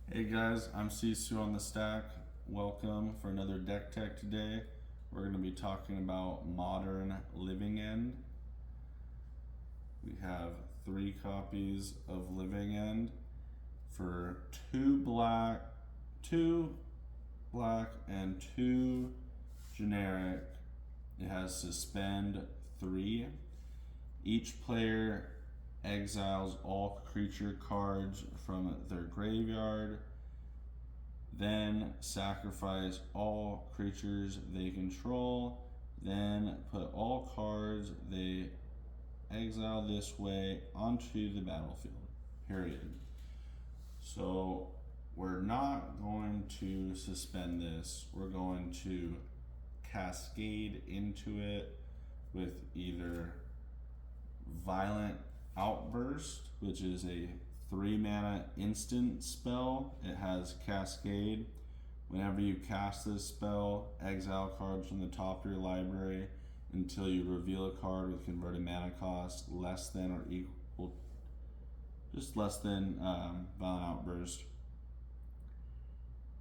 Hey guys, I'm Sisu on the stack. Welcome for another deck tech today. We're going to be talking about Modern Living End. We have 3 copies of Living End for 2 black, and 2 generic. It has Suspend 3. Each player exiles all creature cards from their graveyard, then sacrifice all creatures they control, then put all cards they exile this way onto the battlefield. Period. So we're not going to suspend this. We're going to cascade into it with either Violent Outburst, which is a 3-mana instant spell. It has Cascade. Whenever you cast this spell, exile cards from the top of your library until you reveal a card with converted mana cost less than or equal, just less than Violent Outburst.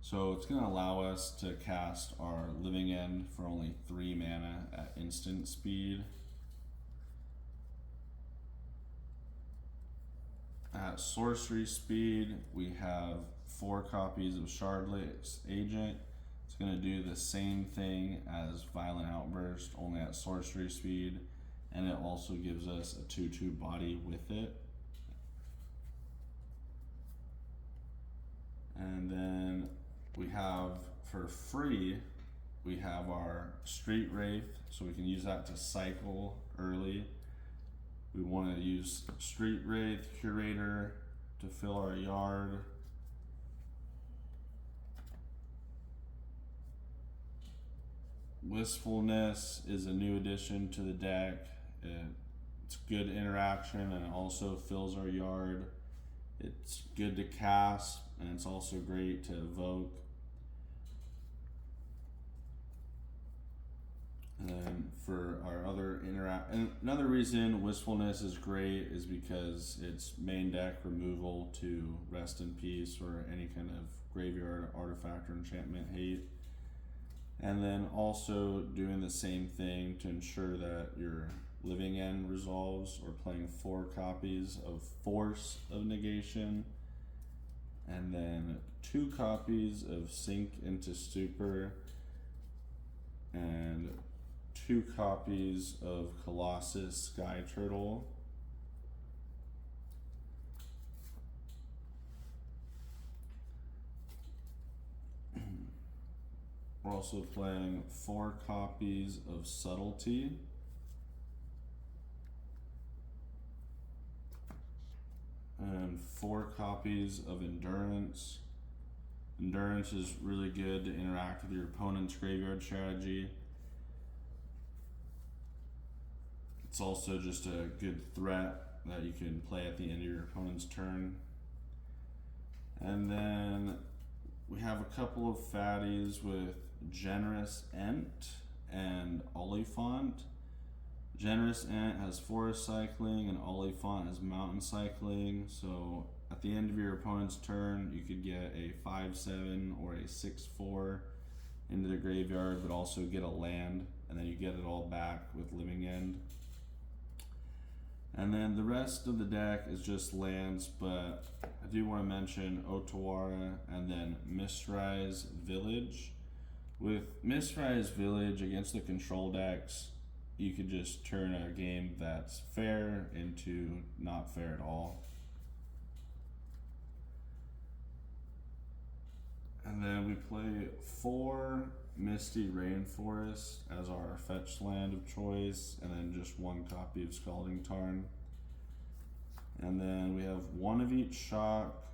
So it's going to allow us to cast our Living End for only 3 mana at instant speed. At sorcery speed, we have 4 copies of Shardlake's Agent. It's going to do the same thing as Violent Outburst, only at sorcery speed, and it also gives us a 2/2 body with it. And then we have, for free, we have our Street Wraith, so we can use that to cycle early. We want to use Street Wraith Curator to fill our yard. Wistfulness is a new addition to the deck. It's good interaction and it also fills our yard. It's good to cast and it's also great to evoke. And then for our other and another reason Wistfulness is great is because it's main deck removal to Rest in Peace or any kind of graveyard artifact or enchantment hate. And then also doing the same thing to ensure that your Living End resolves, or playing 4 copies of Force of Negation, and then 2 copies of Sink into Stupor, and 2 copies of Colossus Sky Turtle. We're also playing 4 copies of Subtlety. And 4 copies of Endurance. Endurance is really good to interact with your opponent's graveyard strategy. It's also just a good threat that you can play at the end of your opponent's turn. And then we have a couple of fatties with Generous Ent and Oliphant. Generous Ent has Forest Cycling and Oliphant has Mountain Cycling. So at the end of your opponent's turn, you could get a 5/7 or a 6/4 into the graveyard, but also get a land, and then you get it all back with Living End. And then the rest of the deck is just lands, but I do want to mention Otawara and then Mistrise Village. With Mistrise Village against the control decks, you could just turn a game that's fair into not fair at all. And then we play 4 Misty Rainforest as our fetch land of choice, and then just 1 copy of Scalding Tarn. And then we have 1 of each Shock,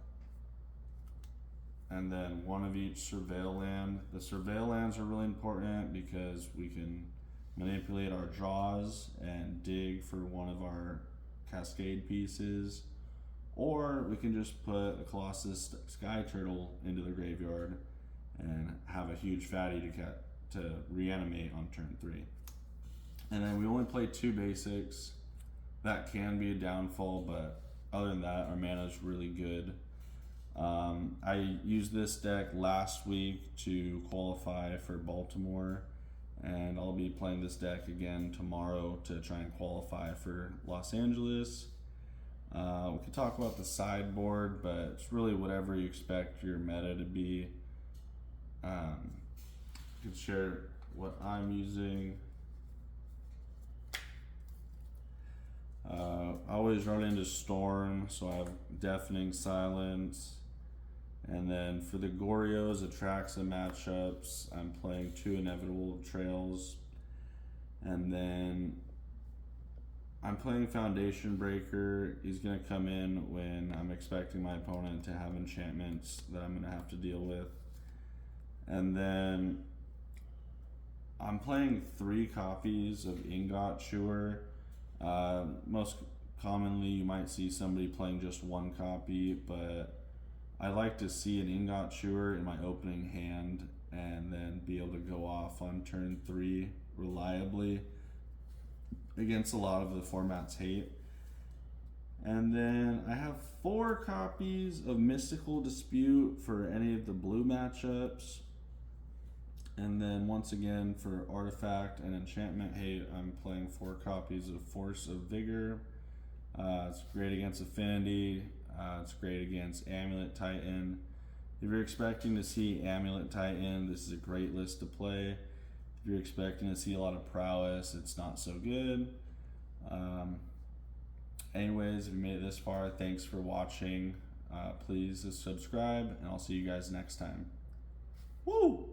and then 1 of each Surveil land. The Surveil lands are really important because we can manipulate our draws and dig for 1 of our Cascade pieces, or we can just put a Colossus Sky Turtle into the graveyard and have a huge fatty to reanimate on turn 3. And then we only play 2 basics. That can be a downfall, but other than that, our mana is really good. I used this deck last week to qualify for Baltimore, and I'll be playing this deck again tomorrow to try and qualify for Los Angeles. We could talk about the sideboard, but it's really whatever you expect your meta to be. I can share what I'm using. I always run into Storm, so I have Deafening Silence. And then for the Gorios, Atraxa matchups, I'm playing 2 Inevitable Trails. And then I'm playing Foundation Breaker. He's going to come in when I'm expecting my opponent to have enchantments that I'm going to have to deal with. And then I'm playing 3 copies of Ingot Chewer. Most commonly, you might see somebody playing just 1 copy, but I like to see an Ingot Chewer in my opening hand and then be able to go off on turn 3 reliably against a lot of the format's hate. And then I have 4 copies of Mystical Dispute for any of the blue matchups. And then once again for Artifact and Enchantment hate, I'm playing 4 copies of Force of Vigor. It's great against Affinity. It's great against Amulet Titan. If you're expecting to see Amulet Titan, this is a great list to play. If you're expecting to see a lot of prowess, it's not so good. Anyways, if you made it this far, thanks for watching. Please subscribe, and I'll see you guys next time. Woo!